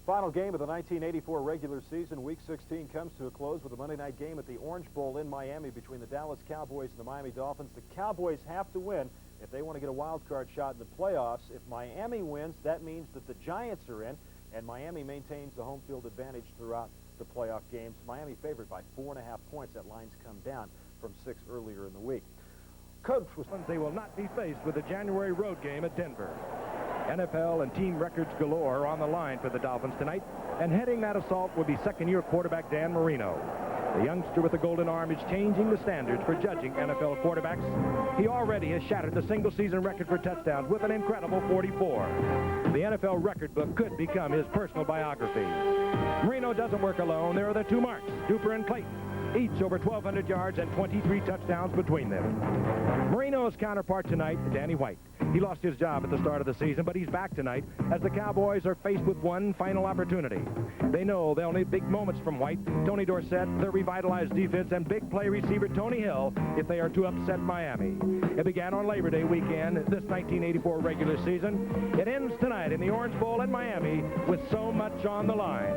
Final game of the 1984 regular season. Week 16 comes to a close with a Monday night game at the Orange Bowl in Miami between the Dallas Cowboys and the Miami Dolphins. The Cowboys have to win if they want to get a wild card shot in the playoffs. If Miami wins, that means that the Giants are in, and Miami maintains the home field advantage throughout the playoff games. Miami favored by 4.5 points. That line's come down from 6 earlier in the week. Coach was they will not be faced with a January road game at Denver. NFL and team records galore are on the line for the Dolphins tonight, and heading that assault will be second-year quarterback Dan Marino. The youngster with the golden arm is changing the standards for judging NFL quarterbacks. He already has shattered the single-season record for touchdowns with an incredible 44. The NFL record book could become his personal biography. Marino doesn't work alone. There are the two Marks, Duper and Clayton, each over 1,200 yards and 23 touchdowns between them. Marino's counterpart tonight, Danny White. He lost his job at the start of the season, but he's back tonight as the Cowboys are faced with one final opportunity. They know they'll need big moments from White, Tony Dorsett, their revitalized defense, and big play receiver Tony Hill if they are to upset Miami. It began on Labor Day weekend, this 1984 regular season. It ends tonight in the Orange Bowl in Miami with so much on the line.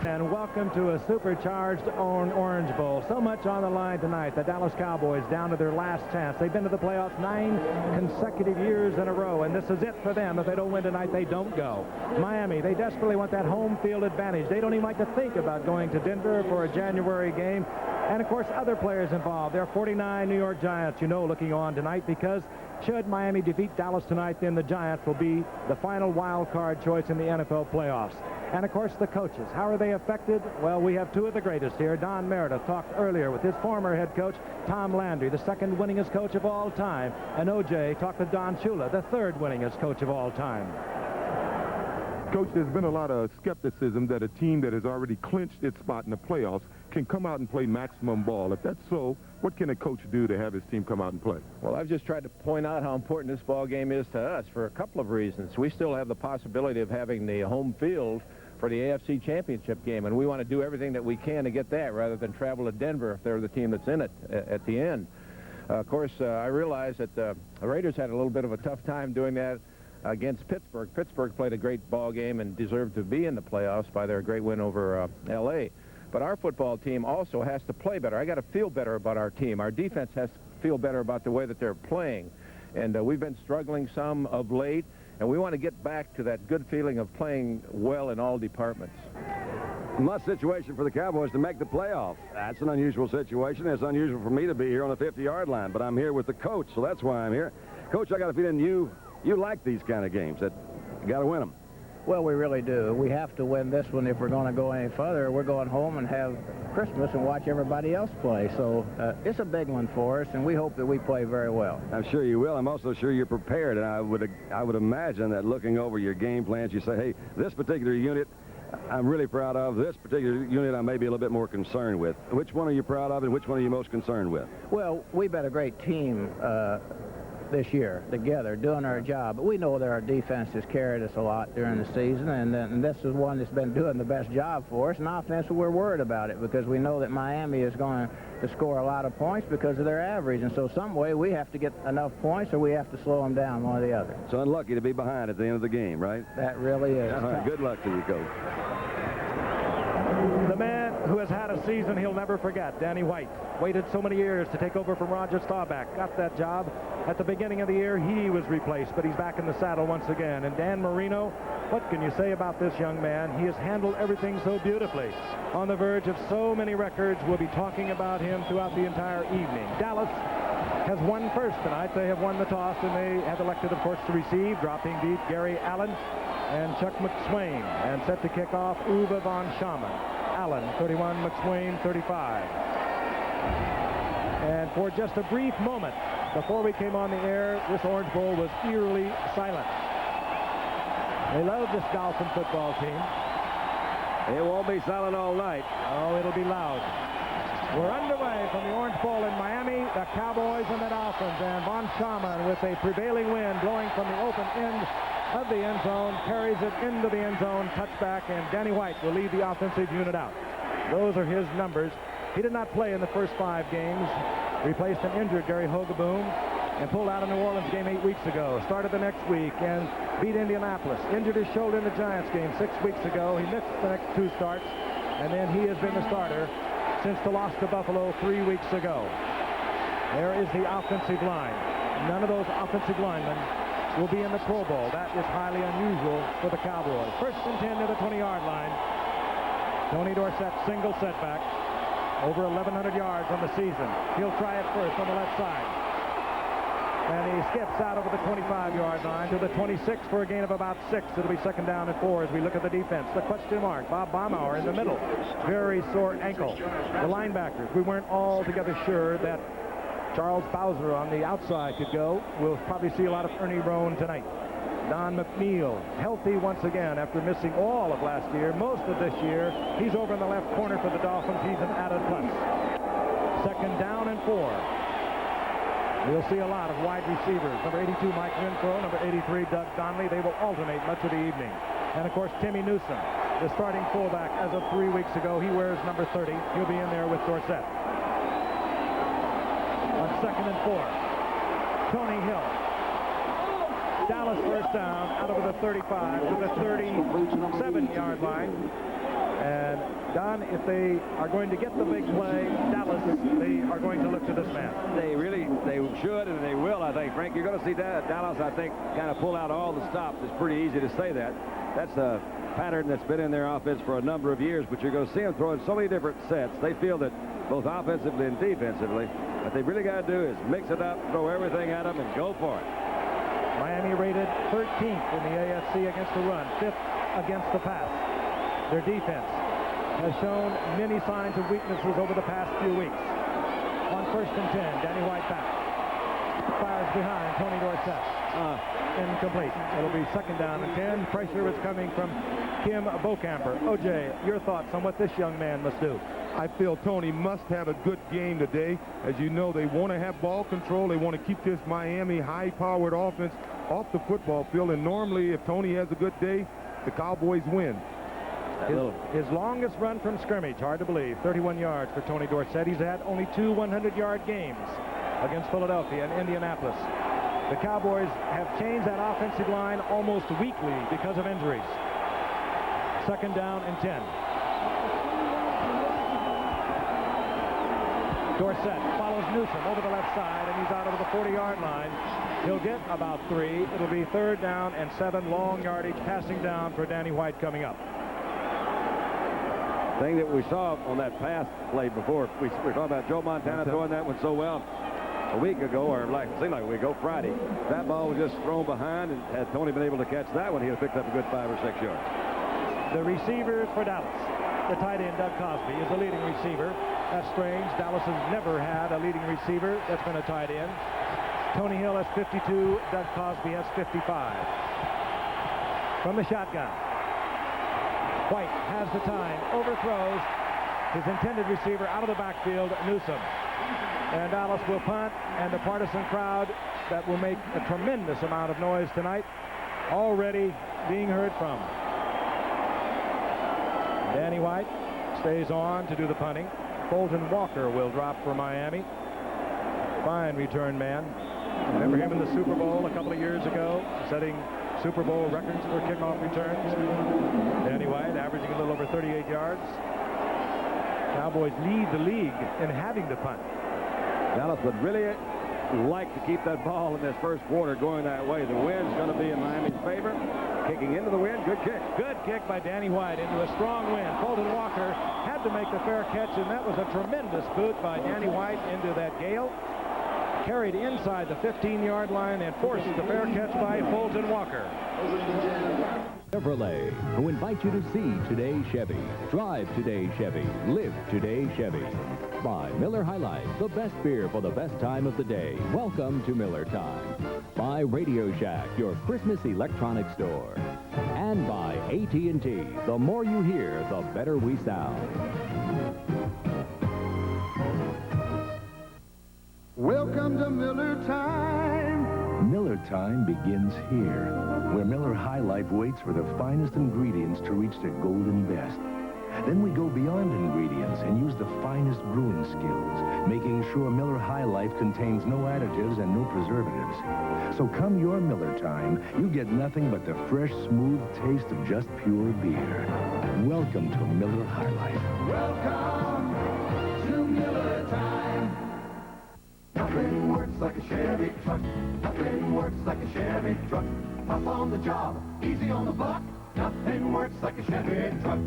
And welcome to a supercharged Orange Bowl. So much on the line tonight. The Dallas Cowboys down to their last chance. They've been to the playoffs 9 consecutive years in a row, and this is it for them. If they don't win tonight, they don't go. Miami, they desperately want that home field advantage. They don't even like to think about going to Denver for a January game. And, of course, other players involved. There are 49 New York Giants, looking on tonight, because should Miami defeat Dallas tonight, then the Giants will be the final wild card choice in the NFL playoffs. And, of course, the coaches. How are they affected? Well, we have two of the greatest here. Don Meredith talked earlier with his former head coach, Tom Landry, the second winningest coach of all time. And O.J. talked with Don Shula, the third winningest coach of all time. Coach, there's been a lot of skepticism that a team that has already clinched its spot in the playoffs can come out and play maximum ball. If that's so, what can a coach do to have his team come out and play? Well, I've just tried to point out how important this ball game is to us for a couple of reasons. We still have the possibility of having the home field for the AFC Championship game, and we want to do everything that we can to get that rather than travel to Denver if they're the team that's in it at the end. Of course, I realize that the Raiders had a little bit of a tough time doing that against Pittsburgh. Pittsburgh played a great ball game and deserved to be in the playoffs by their great win over L.A. But our football team also has to play better. I got to feel better about our team. Our defense has to feel better about the way that they're playing. And we've been struggling some of late, and we want to get back to that good feeling of playing well in all departments. Must situation for the Cowboys to make the playoffs. That's an unusual situation. It's unusual for me to be here on the 50-yard line, but I'm here with the coach, so that's why I'm here. Coach, I got a feeling you like these kind of games. That you got to win them. Well, we really do. We have to win this one if we're going to go any further. We're going home and have Christmas and watch everybody else play. So it's a big one for us, and we hope that we play very well. I'm sure you will. I'm also sure you're prepared, and I would imagine that looking over your game plans, you say, hey, this particular unit I'm really proud of. This particular unit I may be a little bit more concerned with. Which one are you proud of, and which one are you most concerned with? Well, we've been a great team this year together doing our job, but we know that our defense has carried us a lot during the season, and this is one that's been doing the best job for us. And offense, we're worried about it because we know that Miami is going to score a lot of points because of their average, and so some way we have to get enough points or we have to slow them down, one or the other. It's unlucky to be behind at the end of the game, right? That really is. All right, good luck to you, Coach. The man who has had a season he'll never forget, Danny White. Waited so many years to take over from Roger Staubach. Got that job. At the beginning of the year, he was replaced, but he's back in the saddle once again. And Dan Marino, what can you say about this young man? He has handled everything so beautifully. On the verge of so many records, we'll be talking about him throughout the entire evening. Dallas has won first tonight. They have won the toss, and they have elected, of course, to receive, dropping deep Gary Allen and Chuck McSwain, and set to kick off Uwe von Schamann. Allen, 31, McSwain, 35. And for just a brief moment before we came on the air, this Orange Bowl was eerily silent. They love this Dolphin football team. It won't be silent all night. Oh, it'll be loud. We're underway from the Orange Bowl in Miami, the Cowboys and the Dolphins, and von Schamann with a prevailing wind blowing from the open end of the end zone, carries it into the end zone, touchback, and Danny White will lead the offensive unit out. Those are his numbers. He did not play in the first 5 games, replaced an injured Gary Hogeboom. and pulled out of New Orleans game 8 weeks ago. Started the next week and beat Indianapolis. Injured his shoulder in the Giants game 6 weeks ago. He missed the next 2 starts, and then he has been the starter since the loss to Buffalo 3 weeks ago. There is the offensive line. None of those offensive linemen will be in the Pro Bowl. That is highly unusual for the Cowboys. 1st and 10 to the 20-yard line. Tony Dorsett, single setback. Over 1,100 yards on the season. He'll try it first on the left side. And he skips out over the 25-yard line to the 26 for a gain of about 6. It'll be 2nd down and 4 as we look at the defense. The question mark, Bob Baumauer in the middle. Very sore ankle. The linebackers, we weren't altogether sure that Charles Bowser on the outside could go. We'll probably see a lot of Ernie Roan tonight. Don McNeil, healthy once again after missing all of last year, most of this year. He's over in the left corner for the Dolphins. He's an added plus. 2nd down and 4. We'll see a lot of wide receivers. Number 82, Mike Renfro. Number 83, Doug Donnelly. They will alternate much of the evening. And, of course, Timmy Newsom, the starting fullback as of 3 weeks ago. He wears number 30. He'll be in there with Dorsett. On 2nd and 4, Tony Hill. Dallas 1st down out over the 35 to the 37-yard line. And, Don, if they are going to get the big play, Dallas, they are going to look to this man. They should, and they will, I think. Frank, you're going to see Dallas, I think, kind of pull out all the stops. It's pretty easy to say that. That's a pattern that's been in their offense for a number of years, but you're going to see them throwing so many different sets. They feel that both offensively and defensively, what they've really got to do is mix it up, throw everything at them, and go for it. Miami rated 13th in the AFC against the run, 5th against the pass. Their defense has shown many signs of weaknesses over the past few weeks. On 1st and 10, Danny White back. Fires behind Tony Dorsett. Incomplete. It'll be 2nd down and 10. Pressure is coming from Kim Bocamper. OJ, your thoughts on what this young man must do? I feel Tony must have a good game today. As you know, they want to have ball control. They want to keep this Miami high-powered offense off the football field. And normally, if Tony has a good day, the Cowboys win. His longest run from scrimmage, hard to believe, 31 yards for Tony Dorsett. He's had only 2 100-yard games against Philadelphia and Indianapolis. The Cowboys have changed that offensive line almost weekly because of injuries. 2nd down and 10. Dorsett follows Newsom over the left side, and he's out over the 40-yard line. He'll get about 3. It'll be 3rd down and 7, long yardage passing down for Danny White coming up. Thing that we saw on that pass play before, we were talking about Joe Montana throwing that one so well a week ago, or it seemed like a week ago, Friday. That ball was just thrown behind, and had Tony been able to catch that one, he'd have picked up a good 5 or 6 yards. The receiver for Dallas, the tight end Doug Cosby, is the leading receiver. That's strange. Dallas has never had a leading receiver that's been a tight end. Tony Hill has 52. Doug Cosby has 55. From the shotgun, White has the time, overthrows his intended receiver out of the backfield, Newsom. And Dallas will punt, and the partisan crowd that will make a tremendous amount of noise tonight already being heard from. Danny White stays on to do the punting. Bolton Walker will drop for Miami. Fine return man. Remember him in the Super Bowl a couple of years ago, setting Super Bowl records for kickoff returns. Danny White averaging a little over 38 yards. Cowboys lead the league in having to punt. Dallas would really like to keep that ball in this first quarter going that way. The wind's going to be in Miami's favor. Kicking into the wind, good kick. Good kick by Danny White into a strong wind. Bolton Walker had to make the fair catch, and that was a tremendous boot by Danny White into that gale. Carried inside the 15-yard line and forced the fair catch by Bolton Walker. Chevrolet, who invite you to see today's Chevy. Drive today's Chevy. Live today's Chevy. By Miller High Life, the best beer for the best time of the day. Welcome to Miller Time. By Radio Shack, your Christmas electronics store. And by AT&T, the more you hear, the better we sound. Welcome to Miller Time. Miller Time begins here, where Miller High Life waits for the finest ingredients to reach their golden best. Then we go beyond ingredients and use the finest brewing skills, making sure Miller High Life contains no additives and no preservatives. So come your Miller time, you get nothing but the fresh, smooth taste of just pure beer. Welcome to Miller High Life. Welcome to Miller time. Nothing works like a Chevy truck. Nothing works like a Chevy truck. Tough on the job, easy on the block. Nothing works like a Chevy truck.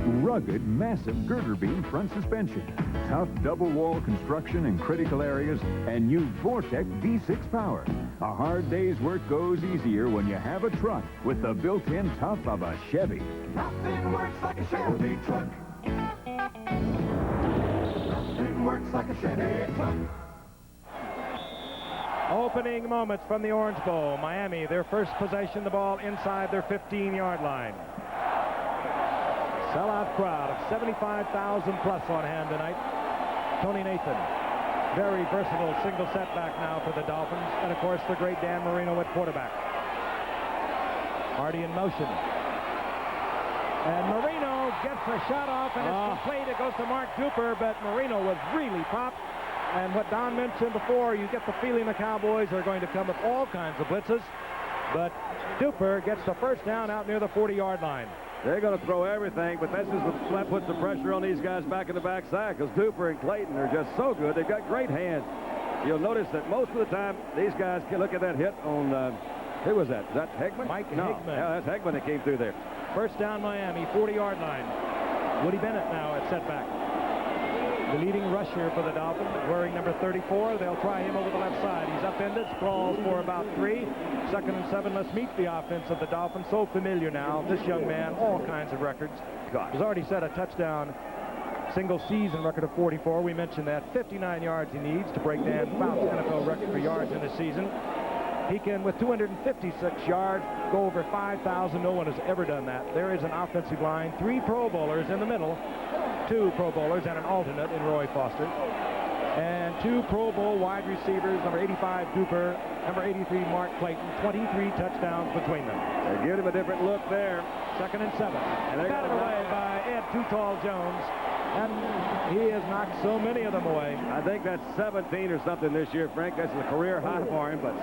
Rugged, massive girder beam front suspension, tough double wall construction in critical areas, and new Vortec V6 power. A hard day's work goes easier when you have a truck with the built-in tough of a Chevy. Nothing works like a Chevy truck. Nothing works like a Chevy truck. Opening moments from the Orange Bowl. Miami, their first possession, the ball inside their 15-yard line. Sellout crowd of 75,000 plus on hand tonight. Tony Nathan, very versatile single setback now for the Dolphins. And, of course, the great Dan Marino at quarterback. Hardy in motion. And Marino gets a shot off, and it's complete. It goes to Mark Duper, but Marino was really popped. And what Don mentioned before, you get the feeling the Cowboys are going to come with all kinds of blitzes. But Duper gets the first down out near the 40-yard line. They're going to throw everything, but that puts the pressure on these guys back in the backside because Duper and Clayton are just so good. They've got great hands. You'll notice that most of the time, these guys can look at that hit on, who was that? Is that Hegman? Mike No. Hegman. Yeah, that's Hegman that came through there. First down Miami, 40-yard line. Woody Bennett now at setback. The leading rusher for the Dolphins, wearing number 34. They'll try him over the left side. He's upended, sprawls for about 3. Second and 7. Let's meet the offense of the Dolphins. So familiar now. This young man, all kinds of records. Has already set a touchdown single season record of 44. We mentioned that. 59 yards he needs to break Dan Fouts' NFL record for yards in a season. He can, with 256 yards, go over 5,000. No one has ever done that. There is an offensive line. 3 Pro Bowlers in the middle. 2 Pro Bowlers and an alternate in Roy Foster. And 2 Pro Bowl wide receivers, number 85, Duper, number 83, Mark Clayton. 23 touchdowns between them. They give him a different look there. Second and 7. And they're batted away by Ed Too Tall Jones. And he has knocked so many of them away. I think that's 17 or something this year, Frank. That's a career high for him, but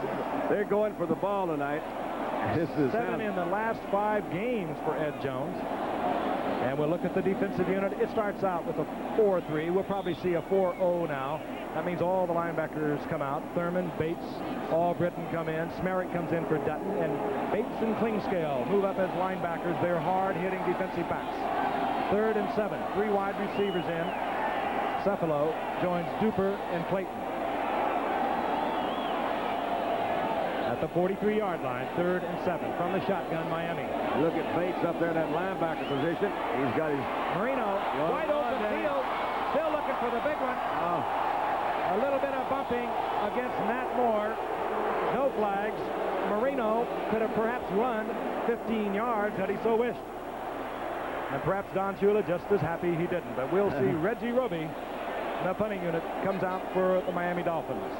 they're going for the ball tonight. This is 7 in the last 5 games for Ed Jones. And we'll look at the defensive unit. It starts out with a 4-3. We'll probably see a 4-0 now. That means all the linebackers come out. Thurman, Bates, Albritton come in. Smerrick comes in for Dutton. And Bates and Klingscale move up as linebackers. They're hard-hitting defensive backs. 3rd and 7. 3 wide receivers in. Cephalo joins Duper and Clayton. At the 43-yard line, 3rd and 7 from the shotgun, Miami. Look at Bates up there in that linebacker position. He's got his... Marino, wide open field. Still looking for the big one. A little bit of bumping against Matt Moore. No flags. Marino could have perhaps run 15 yards had he so wished. And perhaps Don Shula just as happy he didn't. But we'll see Reggie Roby, the punting unit, comes out for the Miami Dolphins.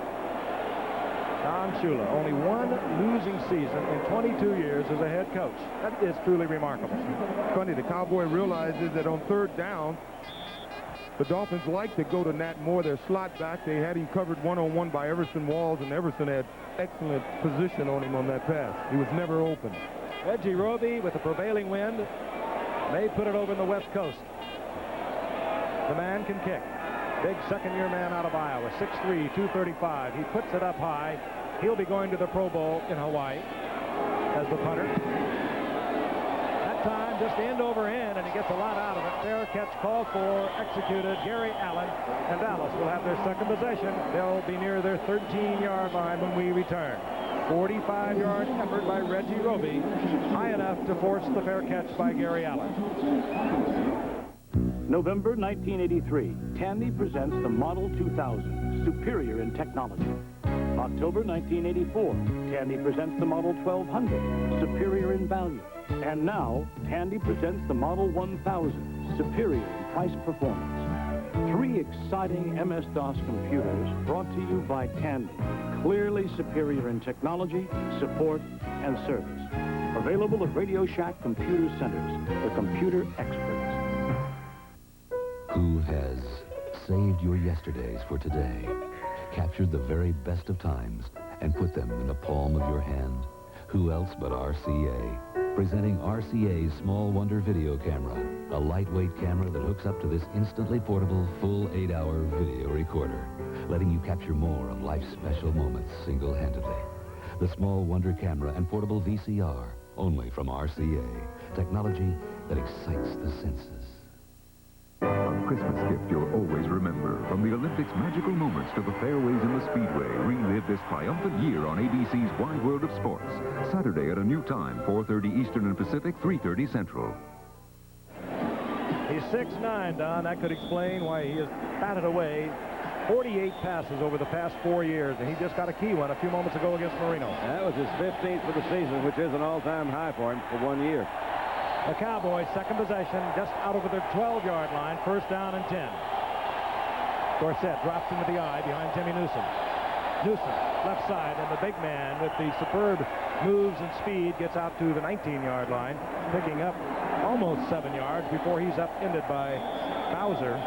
Don Shula, only 1 losing season in 22 years as a head coach. That is truly remarkable. Funny, the Cowboy realizes that on 3rd down, the Dolphins like to go to Nat Moore, their slot back. They had him covered one-on-one by Everson Walls, and Everson had excellent position on him on that pass. He was never open. Reggie Roby, with the prevailing wind, may put it over in the West Coast. The man can kick. Big second-year man out of Iowa, 6'3", 235. He puts it up high. He'll be going to the Pro Bowl in Hawaii as the punter. That time, just end over end, and he gets a lot out of it. Fair catch called for, executed. Gary Allen and Dallas will have their second possession. They'll be near their 13-yard line when we return. 45-yard effort by Reggie Roby, high enough to force the fair catch by Gary Allen. November 1983, Tandy presents the Model 2000, superior in technology. October 1984, Tandy presents the Model 1200, superior in value. And now, Tandy presents the Model 1000, superior in price performance. 3 exciting MS-DOS computers brought to you by Tandy, clearly superior in technology, support, and service. Available at Radio Shack Computer Centers, the computer experts. Who has saved your yesterdays for today, captured the very best of times, and put them in the palm of your hand? Who else but RCA? Presenting RCA's Small Wonder Video Camera, a lightweight camera that hooks up to this instantly portable full 8-hour video recorder, letting you capture more of life's special moments single-handedly. The Small Wonder Camera and portable VCR, only from RCA. Technology that excites the senses. A Christmas gift you'll always remember. From the Olympics' magical moments to the fairways in the Speedway, relive this triumphant year on ABC's Wide World of Sports. Saturday at a new time, 4:30 Eastern and Pacific, 3:30 Central. He's 6'9", Don. That could explain why he has batted away 48 passes over the past 4 years, and he just got a key one a few moments ago against Marino. That was his 15th for the season, which is an all-time high for him for 1 year. The Cowboys, second possession, just out over their 12-yard line, first down and 10. Dorsett drops into the eye behind Timmy Newsom. Newsom, left side, and the big man with the superb moves and speed gets out to the 19-yard line, picking up almost 7 yards before he's upended by Bowser.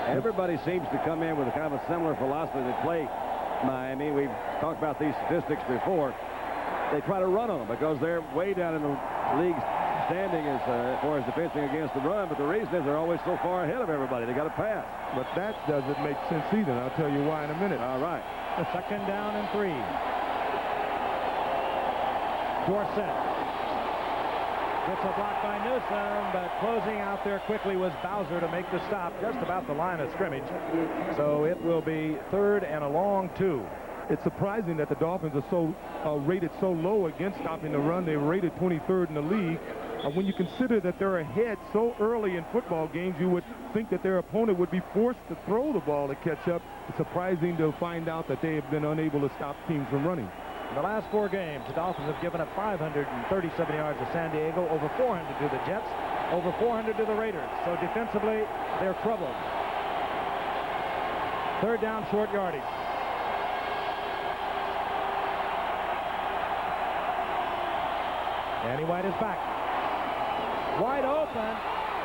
Everybody seems to come in with a kind of a similar philosophy. They play Miami. We've talked about these statistics before. They try to run on them because they're way down in the league standing as far as defending against the run, but the reason is they're always so far ahead of everybody. They got to pass. But that doesn't make sense either. I'll tell you why in a minute. All right. The second down and 3. Dorsett gets a block by Newsom, but closing out there quickly was Bowser to make the stop just about the line of scrimmage. So it will be 3rd and a long 2. It's surprising that the Dolphins are so rated so low against stopping the run. They're rated 23rd in the league. When you consider that they're ahead so early in football games, you would think that their opponent would be forced to throw the ball to catch up. It's surprising to find out that they have been unable to stop teams from running. In the last 4 games, the Dolphins have given up 537 yards to San Diego, over 400 to the Jets, over 400 to the Raiders. So defensively, they're troubled. 3rd down, short yardage. Danny White is back. Wide open,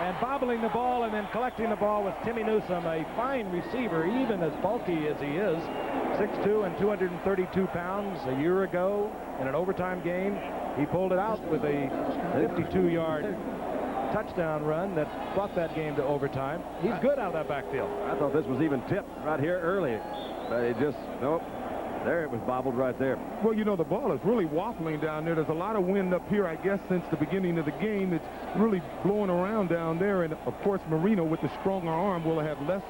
and bobbling the ball and then collecting the ball was Timmy Newsom, a fine receiver, even as bulky as he is. 6'2" and 232 pounds. A year ago, in an overtime game, he pulled it out with a 52-yard touchdown run that brought that game to overtime. He's good out of that backfield. I thought this was even tipped right here early, but it just, nope. There it was bobbled right there. Well, you know, the ball is really waffling down there. There's a lot of wind up here, I guess, since the beginning of the game. It's really blowing around down there. And, of course, Marino, with the stronger arm, will have less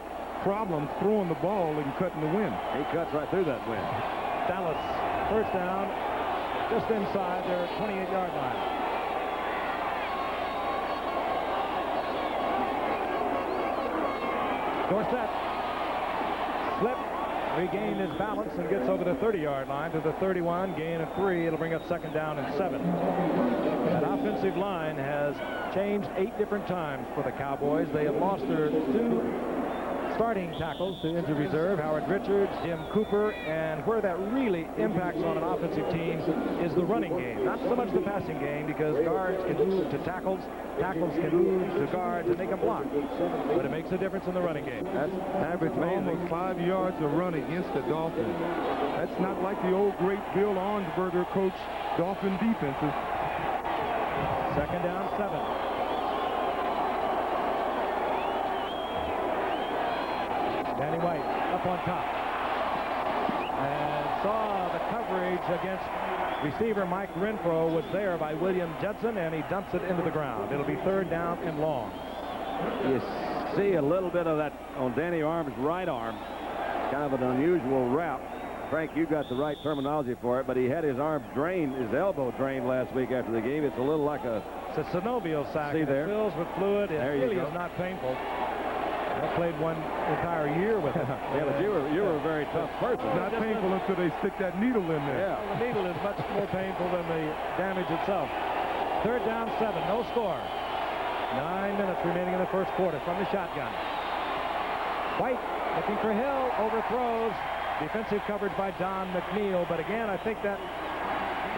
problems throwing the ball and cutting the wind. He cuts right through that wind. Dallas, first down, just inside their 28-yard line. Dorsett slipped, regained his balance, and gets over the 30-yard line to the 31, gain of 3. It'll bring up 2nd down and 7. That offensive line has changed 8 different times for the Cowboys. They have lost their 2 starting tackles to injured reserve, Howard Richards, Jim Cooper, and where that really impacts on an offensive team is the running game, not so much the passing game, because guards can move to tackles, tackles can move to guards, and they can block. But it makes a difference in the running game. That's average almost 5 yards a run against the Dolphins. That's not like the old great Bill Arnsberger coach Dolphin defenses. 2nd down, 7. Danny White up on top and saw the coverage against receiver Mike Renfro was there by William Judson, and he dumps it into the ground. It'll be 3rd down and long. You see a little bit of that on Danny Arm's right arm. Kind of an unusual route. Frank, you got the right terminology for it, but he had his arm drained, his elbow drained last week after the game. It's a little like a... It's a synovial sac. See there? It fills with fluid. It really is not painful. I played 1 entire year with him. Yeah, but you were a very tough person. It's not painful until they stick that needle in there. Yeah. Well, the needle is much more painful than the damage itself. 3rd down, 7, no score. 9 minutes remaining in the first quarter from the shotgun. White looking for Hill, overthrows. Defensive coverage by Don McNeil, but again, I think that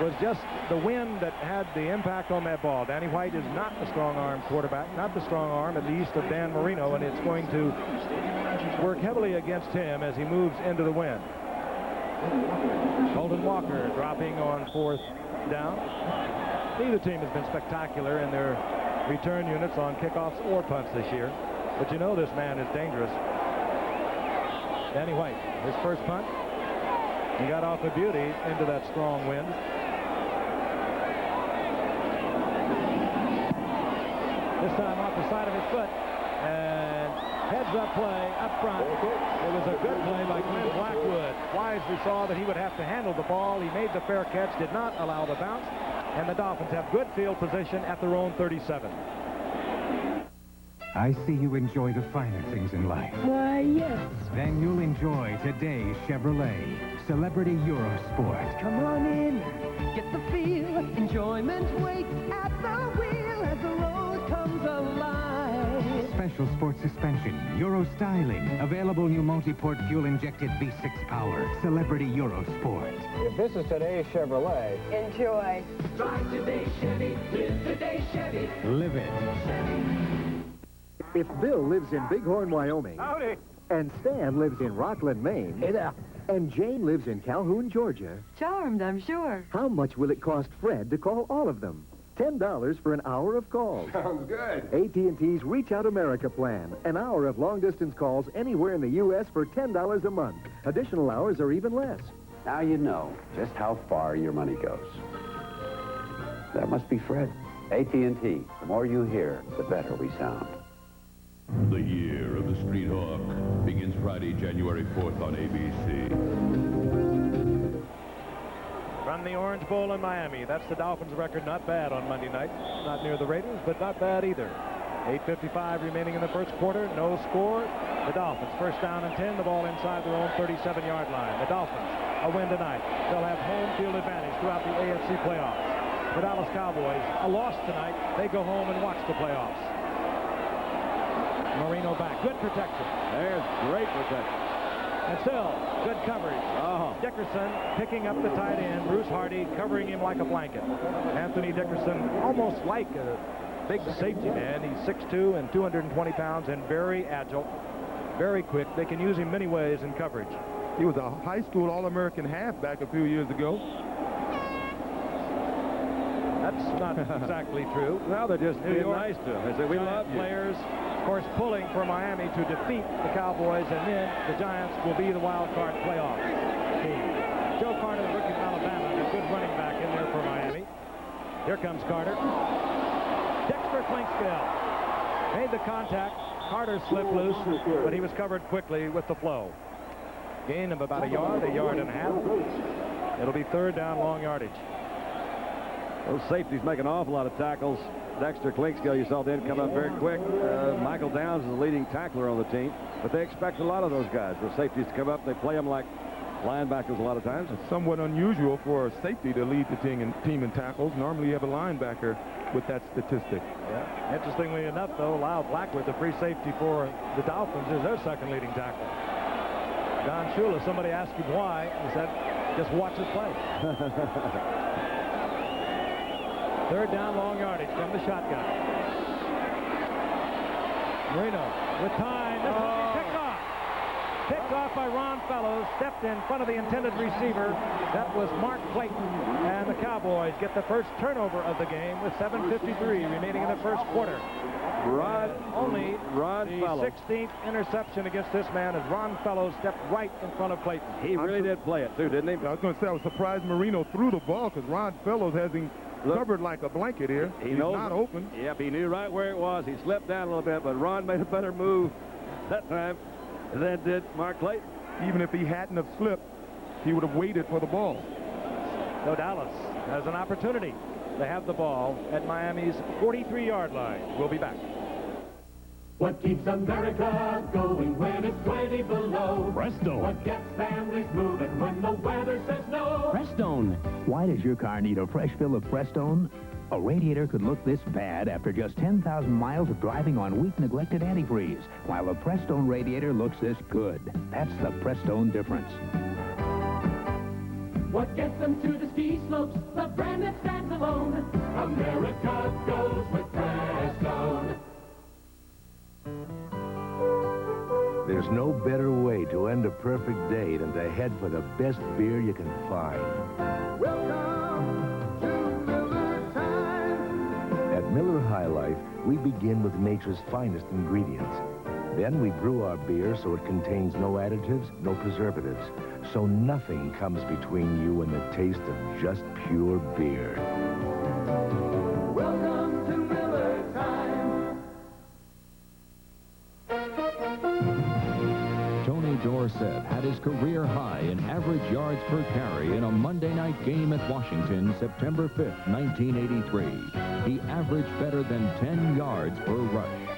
was just the wind that had the impact on that ball. Danny White is not the strong-arm quarterback, not the strong arm at least of Dan Marino, and it's going to work heavily against him as he moves into the wind. Colton Walker dropping on 4th down. Neither team has been spectacular in their return units on kickoffs or punts this year, but you know this man is dangerous. Danny White, his first punt, he got off a beauty into that strong wind. This time off the side of his foot, and heads-up play up front. It was a good play by Glenn Blackwood. Wisely saw that he would have to handle the ball. He made the fair catch, did not allow the bounce, and the Dolphins have good field position at their own 37. I see you enjoy the finer things in life. Why, yes. Then you'll enjoy today's Chevrolet Celebrity Eurosport. Come on in, get the feel. Enjoyment waits at the wheel as the road comes alive. Special sport suspension, Euro styling, available new multi-port fuel-injected V6 power. Celebrity Eurosport. If this is today's Chevrolet, Enjoy. Drive today, Chevy. Live today, Chevy. Live it. If Bill lives in Bighorn, Wyoming, Howdy. and Stan lives in Rockland, Maine, Hey there. and Jane lives in Calhoun, Georgia, Charmed, I'm sure. how much will it cost Fred to call all of them? $10 for an hour of calls. Sounds good. AT&T's Reach Out America plan. An hour of long-distance calls anywhere in the U.S. for $10 a month. Additional hours are even less. Now you know just how far your money goes. That must be Fred. AT&T. The more you hear, the better we sound. The year of the Street Hawk begins Friday, January 4th on ABC. From the Orange Bowl in Miami. That's the Dolphins' record. Not bad on Monday night. Not near the Raiders, but not bad either. 8:55 remaining in the first quarter. No score. The Dolphins first down and 10. The ball inside their own 37-yard line. The Dolphins a win tonight. They'll have home field advantage throughout the AFC playoffs. The Dallas Cowboys a loss tonight. They go home and watch the playoffs. Marino back. Good protection. There's great protection. And still, good coverage. Dickerson picking up the tight end. Bruce Hardy covering him like a blanket. Anthony Dickerson, almost like a big safety man. He's 6'2" and 220 pounds and very agile, very quick. They can use him many ways in coverage. He was a high school All-American halfback a few years ago. That's not exactly true. Well, they're just New being York nice to him. They say, we love you. Players, of course, pulling for Miami to defeat the Cowboys, and then the Giants will be the wild card playoff team. Joe Carter, the rookie from Alabama, a good running back in there for Miami. Here comes Carter. Dexter Clinksville made the contact. Carter slipped loose, but he was covered quickly with the flow. Gain of about a yard and a half. It'll be third down, long yardage. Those safeties make an awful lot of tackles. Dexter Clinksville, you saw them come up very quick. Michael Downs is the leading tackler on the team, but they expect a lot of those guys. The safeties to come up, they play them like linebackers a lot of times. It's somewhat unusual for a safety to lead the team in tackles. Normally you have a linebacker with that statistic. Yeah. Interestingly enough, though, Lyle Blackwood, the free safety for the Dolphins, is their second leading tackler. Don Shula, somebody asked him why. He said, just watch us play. Third down, long yardage from the shotgun. Marino with time. This will be picked off. Picked off by Ron Fellows. Stepped in front of the intended receiver. That was Mark Clayton. And the Cowboys get the first turnover of the game with 7:53 remaining in the first quarter. Ron Fellows. 16th interception against this man as Ron Fellows stepped right in front of Clayton. He really did play it, too, didn't he? I was going to say, I was surprised Marino threw the ball because Ron Fellows has him covered like a blanket here. He's not open. Yep, he knew right where it was. He slipped down a little bit, but Ron made a better move that time than did Mark Clayton. Even if he hadn't have slipped, he would have waited for the ball. So Dallas has an opportunity. They have the ball at Miami's 43-yard line. We'll be back. What keeps America going when it's 20 below? Prestone. What gets families moving when the weather says no? Prestone. Why does your car need a fresh fill of Prestone? A radiator could look this bad after just 10,000 miles of driving on weak, neglected antifreeze, while a Prestone radiator looks this good. That's the Prestone difference. What gets them to the ski slopes? The brand that stands alone. America goes with Prestone. There's no better way to end a perfect day than to head for the best beer you can find. Welcome to Miller Time. At Miller High Life, we begin with nature's finest ingredients. Then we brew our beer so it contains no additives, no preservatives, so nothing comes between you and the taste of just pure beer. Welcome to Miller Time. Tony Dorsett had his career high in average yards per carry in a Monday night game at Washington, September 5th, 1983. He averaged better than 10 yards per rush.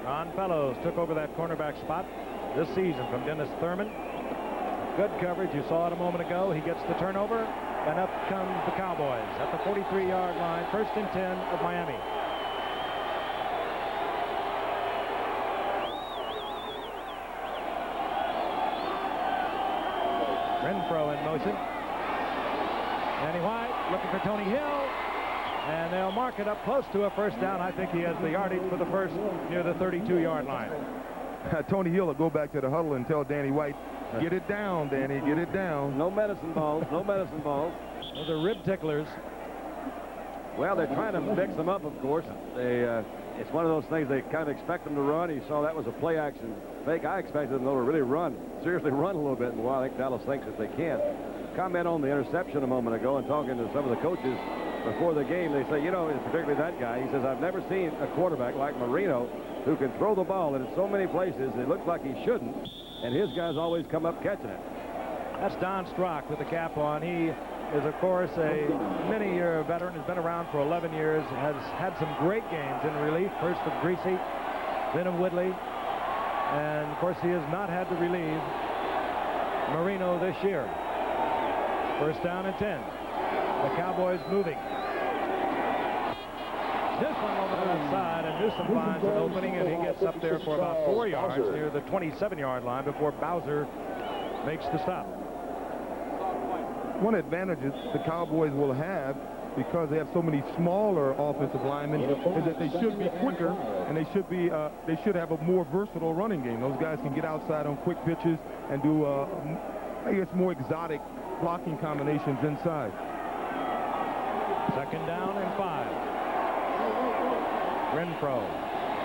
Ron Fellows took over that cornerback spot this season from Dennis Thurman. Good coverage. You saw it a moment ago. He gets the turnover, and up comes the Cowboys at the 43-yard line, 1st and 10 of Miami. Renfro in motion. Danny White looking for Tony Hill. And they'll mark it up close to a first down. I think he has the yardage for the first near the 32-yard line. Tony Hill will go back to the huddle and tell Danny White, get it down, Danny, get it down. No medicine balls, no medicine balls. Those are rib ticklers. Well, they're trying to mix them up, of course. It's one of those things they kind of expect them to run. You saw that was a play-action fake. I expected them to really run, seriously run a little bit. And while I think Dallas thinks that they can't. Comment on the interception a moment ago and talking to some of the coaches before the game, they say, you know, particularly that guy, he says, I've never seen a quarterback like Marino who can throw the ball in so many places. It looks like he shouldn't, and his guys always come up catching it. That's Don Strock with the cap on. He is, of course, a many-year veteran, has been around for 11 years, has had some great games in relief, first of Greasy, then of Woodley, and, of course, he has not had to relieve Marino this year. 1st down and 10. The Cowboys moving. This one over to the side, and Newsom finds an opening, and he gets up there for about 4 yards near the 27-yard line before Bowser makes the stop. One advantage the Cowboys will have, because they have so many smaller offensive linemen, is that they should be quicker, and they should have a more versatile running game. Those guys can get outside on quick pitches and do, I guess, more exotic blocking combinations inside. 2nd down and 5. Renfro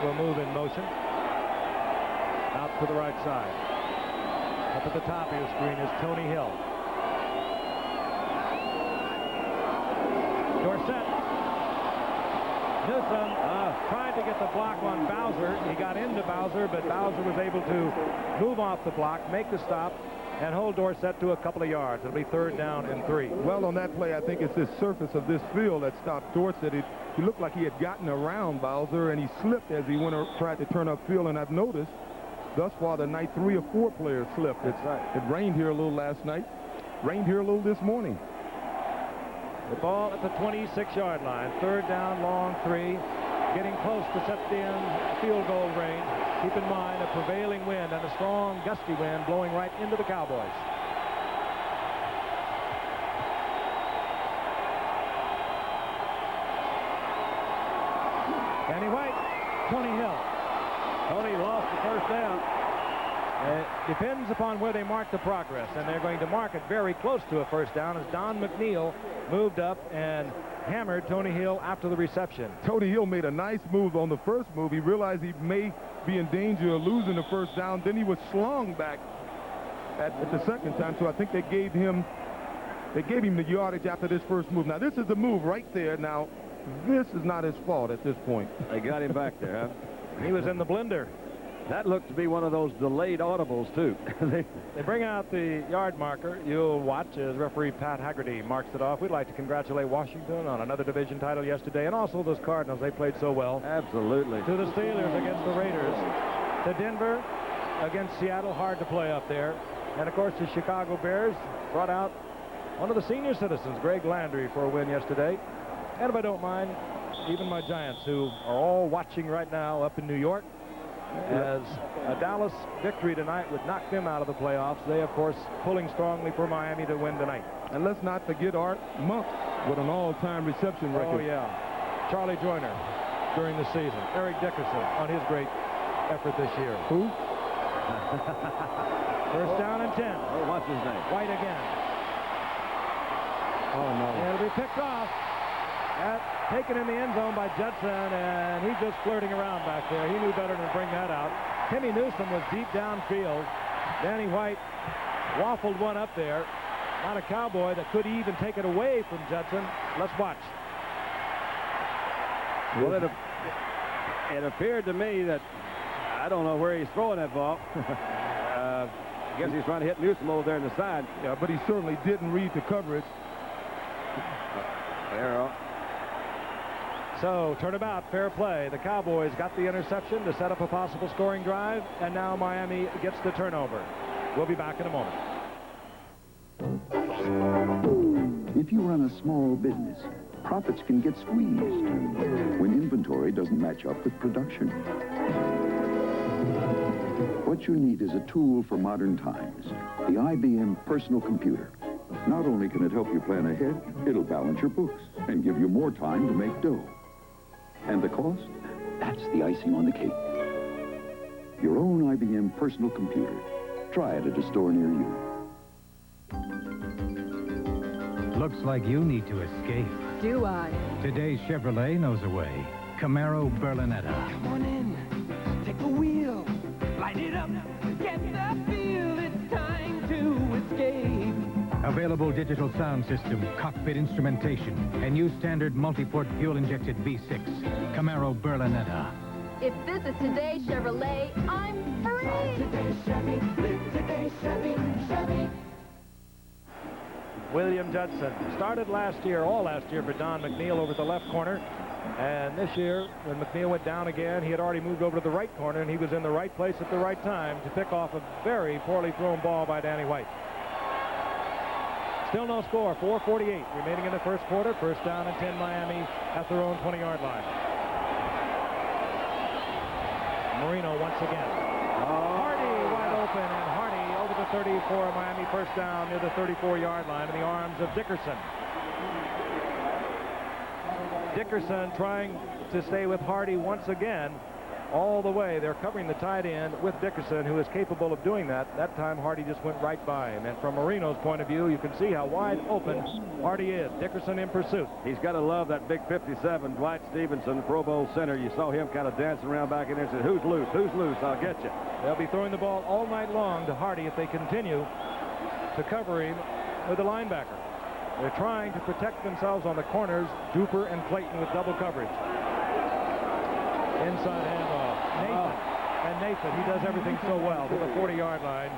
will move in motion. Out to the right side. Up at the top of your screen is Tony Hill. Dorsett. Newsom tried to get the block on Bowser. He got into Bowser, but Bowser was able to move off the block, make the stop, and hold Dorsett to a couple of yards. It'll be 3rd down and 3. Well, on that play, I think it's the surface of this field that stopped Dorsett. He looked like he had gotten around Bowser, and he slipped as he tried to turn upfield. And I've noticed thus far tonight 3 or 4 players slipped. It rained here a little last night, rained here a little this morning. The ball at the 26-yard line. 3rd down, long 3. Getting close to set the field goal range. Keep in mind a prevailing wind and a strong gusty wind blowing right into the Cowboys. Danny White, Tony Hill. Tony lost the 1st down. It depends upon where they mark the progress, and they're going to mark it very close to a 1st down as Don McNeil moved up and hammered Tony Hill after the reception. Tony Hill made a nice move on the first move. He realized he may be in danger of losing the 1st down. Then he was slung back at the 2nd time, so I think they gave him the yardage after this first move. Now, this is the move right there. Now, this is not his fault at this point. They got him back there, huh? He was in the blender. That looked to be one of those delayed audibles, too. They bring out the yard marker. You'll watch as referee Pat Haggerty marks it off. We'd like to congratulate Washington on another division title yesterday, and also those Cardinals. They played so well. Absolutely. To the Steelers against the Raiders. To Denver against Seattle. Hard to play up there. And, of course, the Chicago Bears brought out one of the senior citizens, Greg Landry, for a win yesterday. And if I don't mind, even my Giants, who are all watching right now up in New York, as a Dallas victory tonight would knock them out of the playoffs. They, of course, pulling strongly for Miami to win tonight. And let's not forget Art Monk with an all-time reception record. Oh, yeah. Charlie Joyner during the season. Eric Dickerson on his great effort this year. Who? First down and 10. Oh, what's his name? White again. Oh, no. It'll be picked off. Taken in the end zone by Judson, and he's just flirting around back there. He knew better than to bring that out. Timmy Newsome was deep downfield. Danny White waffled one up there. Not a Cowboy that could even take it away from Judson. Let's watch. Well, it appeared to me that I don't know where he's throwing that ball. I guess he's trying to hit Newsome over there in the side. Yeah, but he certainly didn't read the coverage. There. So, turnabout, fair play. The Cowboys got the interception to set up a possible scoring drive, and now Miami gets the turnover. We'll be back in a moment. If you run a small business, profits can get squeezed when inventory doesn't match up with production. What you need is a tool for modern times, the IBM personal computer. Not only can it help you plan ahead, it'll balance your books and give you more time to make dough. And the cost? That's the icing on the cake. Your own IBM personal computer. Try it at a store near you. Looks like you need to escape. Do I? Today's Chevrolet knows a way. Camaro Berlinetta. Come on in. Take the wheel. Light it up. Get the feel. It's time to escape. Available digital sound system, cockpit instrumentation, and new standard multi-port fuel-injected V6. Camaro Berlinetta. If this is today's Chevrolet, I'm free. Drive today, Chevy. Live today, Chevy. Chevy. William Judson started last year, all last year, for Don McNeil over the left corner. And this year, when McNeil went down again, he had already moved over to the right corner, and he was in the right place at the right time to pick off a very poorly thrown ball by Danny White. Still no score, 4:48 remaining in the first quarter. First down and 10 Miami at their own 20-yard line. Marino once again. Hardy wide open, and Hardy over the 34. Miami first down near the 34-yard line in the arms of Dickerson. Dickerson trying to stay with Hardy once again all the way. They're covering the tight end with Dickerson, who is capable of doing that. That time Hardy just went right by him. And from Marino's point of view, you can see how wide open Hardy is. Dickerson in pursuit. He's got to love that big 57, Dwight Stevenson, Pro Bowl center. You saw him kind of dancing around back in there and said, who's loose? Who's loose? I'll get you. They'll be throwing the ball all night long to Hardy if they continue to cover him with the linebacker. They're trying to protect themselves on the corners, Duper and Clayton with double coverage. Inside handoff. Nathan, he does everything so well to the 40-yard line.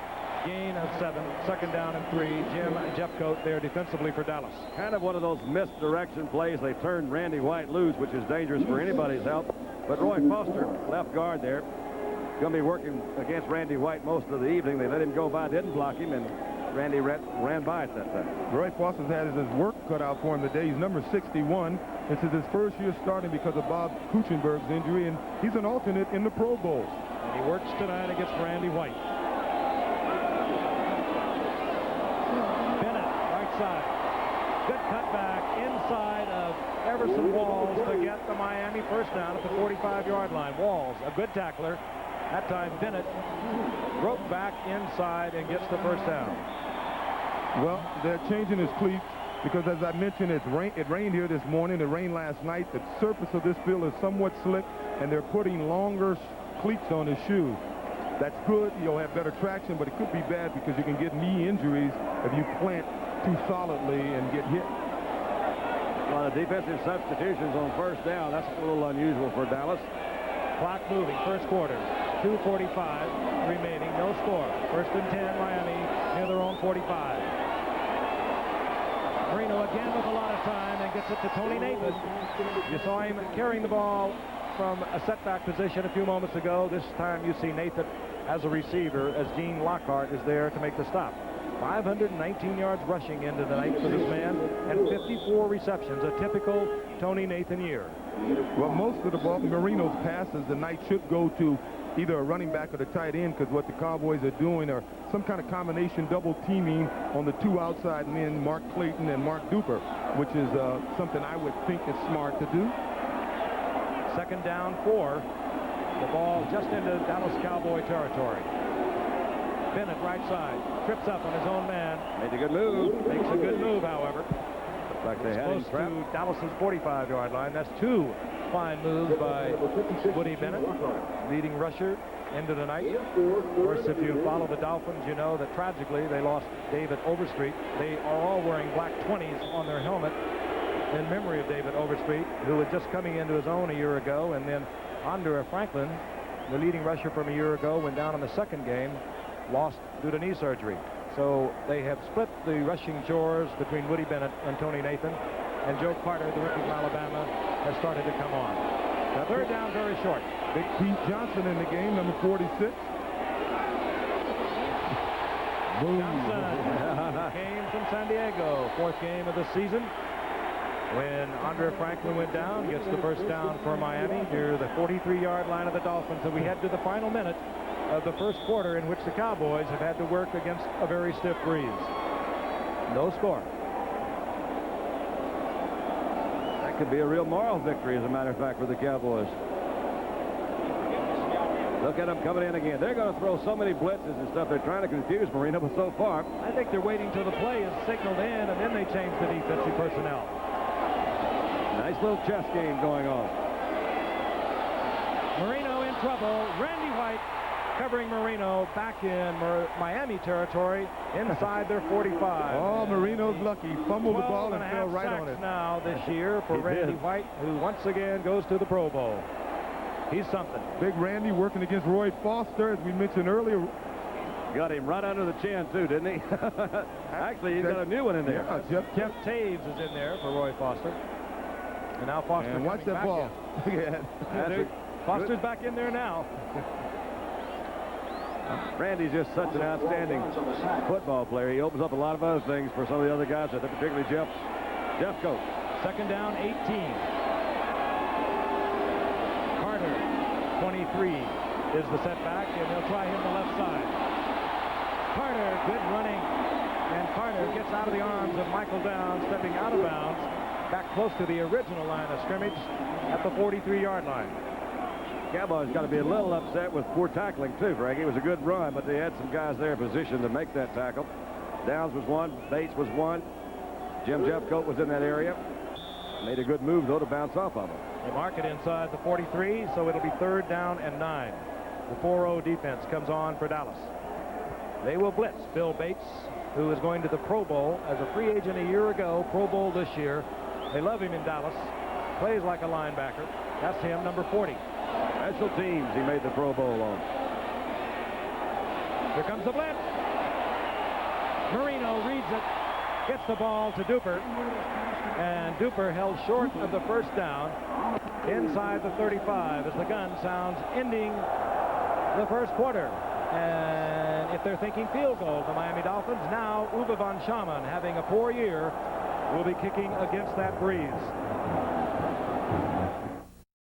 Gain of 7, second down and 3. Jim Jeffcoat there defensively for Dallas. Kind of one of those misdirection plays. They turned Randy White loose, which is dangerous for anybody's health. But Roy Foster, left guard there, going to be working against Randy White most of the evening. They let him go by, didn't block him, and Randy ran by it that time. Roy Foster's had his work cut out for him today. He's number 61. This is his first year starting because of Bob Kuchenberg's injury, and he's an alternate in the Pro Bowl. And he works tonight against Randy White. Bennett, right side. Good cutback inside of Everson Walls to get the Miami first down at the 45-yard line. Walls, a good tackler. That time Bennett broke back inside and gets the first down. Well, they're changing his cleats because, as I mentioned, it rained here this morning. It rained last night. The surface of this field is somewhat slick, and they're putting longer cleats on his shoes. That's good. You'll have better traction, but it could be bad because you can get knee injuries if you plant too solidly and get hit. A lot of defensive substitutions on first down. That's a little unusual for Dallas. Clock moving, first quarter. 2:45 remaining, no score. First and 10, Miami near their own 45. Marino again with a lot of time and gets it to Tony Nathan. You saw him carrying the ball from a setback position a few moments ago. This time you see Nathan as a receiver as Gene Lockhart is there to make the stop. 519 yards rushing into the night for this man and 54 receptions, a typical Tony Nathan year. Well, most of the ball, Marino's passes tonight should go to either a running back or the tight end, because what the Cowboys are doing are some kind of combination double teaming on the two outside men, Mark Clayton and Mark Duper, which is something I would think is smart to do. Second down 4. The ball just into Dallas Cowboy territory. Bennett right side, trips up on his own man. Made a good move. Makes a good move, however. Looks like they had him close trapped. to Dallas's 45-yard line. That's 2 fine moves by Woody Bennett, leading rusher into the night. Of course, if you follow the Dolphins, you know that tragically they lost David Overstreet. They are all wearing black 20s on their helmet in memory of David Overstreet, who was just coming into his own a year ago, and then Andre Franklin, the leading rusher from a year ago, went down in the second game, lost due to knee surgery. So they have split the rushing chores between Woody Bennett and Tony Nathan, and Joe Carter, the rookie from Alabama, has started to come on. Now, third down, very short. Big Pete Johnson in the game, number 46. Johnson came from San Diego, 4th game of the season. When Andre Franklin went down, gets the first down for Miami near the 43-yard line of the Dolphins. And we head to the final minute of the first quarter, in which the Cowboys have had to work against a very stiff breeze. No score. That could be a real moral victory, as a matter of fact, for the Cowboys. Look at them coming in again. They're going to throw so many blitzes and stuff. They're trying to confuse Marino, but so far, I think they're waiting till the play is signaled in, and then they change the defensive personnel. nice little chess game going on. Marino in trouble. Randy White covering Marino back in Miami territory inside their 45. Oh, Marino's lucky. Fumbled the ball and fell right on it. Now this year for Randy White, who once again goes to the Pro Bowl. He's something. Big Randy working against Roy Foster, as we mentioned earlier. Got him right under the chin, too, didn't he? Actually, he's got a new one in there. Yeah, Jeff Taves is in there for Roy Foster. And now Foster. And watch that ball. Foster's back in there now. Randy's just such an outstanding football player. He opens up a lot of other things for some of the other guys, particularly Jeff Coates. Second down, 18. Carter, 23, is the setback, and they'll try him the left side. Carter, good running, and Carter gets out of the arms of Michael Downs, stepping out of bounds, back close to the original line of scrimmage at the 43-yard line. Cowboys got to be a little upset with poor tackling, too, Frank. It was a good run, but they had some guys there in position to make that tackle. Downs was one. Bates was one. Jeff Coates was in that area. Made a good move, though, to bounce off of him. They mark it inside the 43, so it'll be third down and 9. The 4-0 defense comes on for Dallas. They will blitz Bill Bates, who is going to the Pro Bowl as a free agent a year ago, Pro Bowl this year. They love him in Dallas. Plays like a linebacker. That's him, number 40. Special teams he made the Pro Bowl on. Here comes the blitz. Marino reads it, gets the ball to Duper, and Duper held short of the first down inside the 35 as the gun sounds ending the first quarter. And if they're thinking field goal, the Miami Dolphins, now Uwe von Schamann, having a poor year, will be kicking against that breeze.